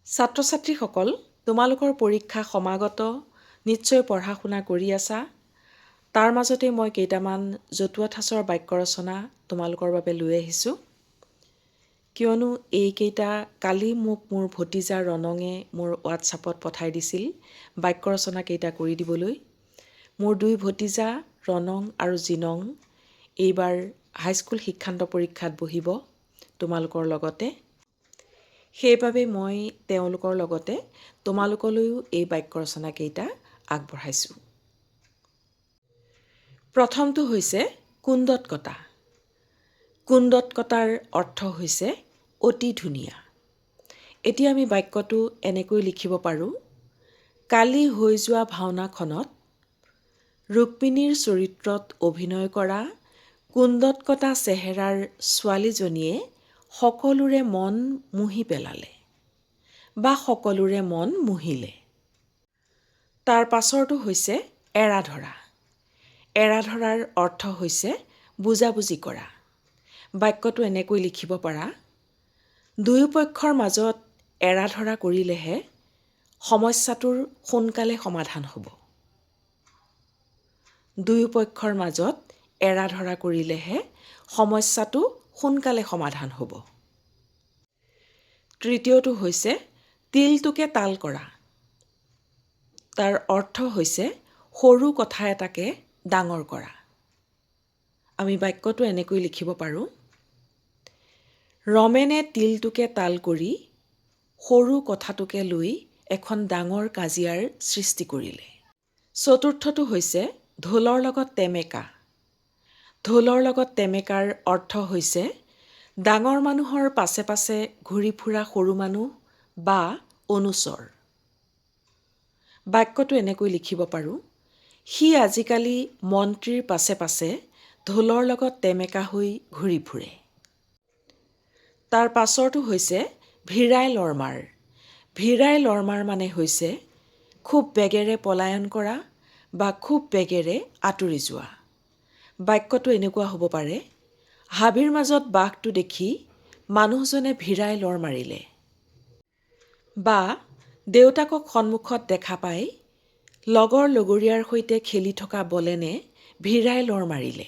ছাত্ৰ ছাত্ৰীসকল, তোমালোকৰ পৰীক্ষা সমাগত, নিশ্চয় পঢ়া শুনা কৰি আছা। তাৰ মাজতে মই কেইটামান জতুৱা ঠাঁচৰ বাক্য ৰচনা তোমালোকৰ বাবে লৈ আহিছোঁ। কিয়নো এইকেইটা কালি মোক মোৰ ভতিজা ৰণঙে মোৰ হোৱাটছআপত পঠাই দিছিল বাক্য ৰচনা কেইটা কৰি দিবলৈ। মোৰ দুই ভতিজা ৰণং আৰু জিনং এইবাৰ হাইস্কুল শিক্ষান্ত পৰীক্ষাত বহিব তোমালোকৰ লগতে। সেইবাবে মই তেওঁলোকৰ লগতে তোমালোকলৈও এই বাক্য ৰচনা কেইটা আগবঢ়াইছোঁ। প্ৰথমটো হৈছে কুন্দত কটা। কুন্দত কটাৰ অৰ্থ হৈছে অতি ধুনীয়া। এতিয়া আমি বাক্যটো এনেকৈ লিখিব পাৰোঁ। কালি হৈ যোৱা ভাওনাখনত ৰুক্মিণীৰ চৰিত্ৰত অভিনয় কৰা কুন্দত কটা চেহেৰাৰ ছোৱালীজনীয়ে সকলোৰে মন মুহি পেলালে বা সকলোৰে মন মুহিলে। তাৰ পাছৰটো হৈছে এৰা ধৰা। এৰা ধৰাৰ অৰ্থ হৈছে বুজাবুজি কৰা। বাক্যটো এনেকৈ লিখিব পাৰা। দুয়োপক্ষৰ মাজত এৰা ধৰা কৰিলেহে সমস্যাটোৰ সোনকালে সমাধান হ'ব। দুয়োপক্ষৰ মাজত এৰা ধৰা কৰিলেহে সমস্যাটো সোনকালে সমাধান হ'ব। তৃতীয়টো হৈছে তিলটোকে তাল কৰা। তাৰ অৰ্থ হৈছে সৰু কথা এটাকে ডাঙৰ কৰা। আমি বাক্যটো এনেকৈ লিখিব পাৰোঁ। ৰমেনে তিলটোকে তাল কৰি সৰু কথাটোকে লৈ এখন ডাঙৰ কাজিয়াৰ সৃষ্টি কৰিলে। চতুৰ্থটো হৈছে ঢোলৰ লগত টেমেকা। ঢোলৰ লগত টেমেকাৰ অৰ্থ হৈছে ডাঙৰ মানুহৰ পাছে পাছে ঘূৰি ফুৰা সৰু মানুহ বা অনুচৰ। বাক্যটো এনেকৈ লিখিব পাৰোঁ। সি আজিকালি মন্ত্ৰীৰ পাছে পাছে ঢোলৰ লগত টেমেকা হৈ ঘূৰি ফুৰে। তাৰ পাছৰটো হৈছে ভিৰাই লৰমাৰ। ভিৰাই লৰমাৰ মানে হৈছে খুব বেগেৰে পলায়ন কৰা বা খুব বেগেৰে আঁতৰি যোৱা। বাক্যটো এনেকুৱা হ'ব পাৰে। হাবিৰ মাজত বাঘটো দেখি মানুহজনে ভিৰাই লৰ মাৰিলে। বা দেউতাকক সন্মুখত দেখা পাই লগৰ লগৰীয়াৰ সৈতে খেলি থকা বলেনে ভিৰাই লৰ মাৰিলে।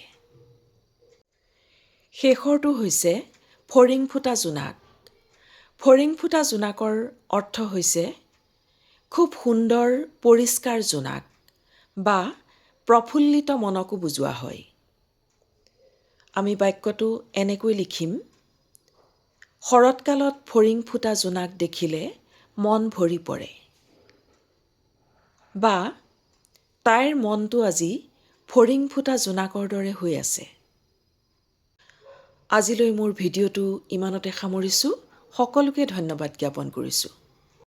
শেষৰটো হৈছে ফৰিং ফুটা জোনাক। ফৰিং ফুটা জোনাকৰ অৰ্থ হৈছে খুব সুন্দৰ পৰিষ্কাৰ জোনাক বা প্ৰফুল্লিত মনকো বুজোৱা হয়। আমি বাক্যটো এনেকৈ লিখিম। শৰৎকালত ফৰিং ফুটা জোনাক দেখিলে মন ভৰি পৰে। বা তাইৰ মনটো আজি ফৰিং ফুটা জোনাকৰ দৰে হৈ আছে। আজিলৈ মোৰ ভিডিঅ'টো ইমানতে সামৰিছোঁ। সকলোকে ধন্যবাদ জ্ঞাপন কৰিছোঁ।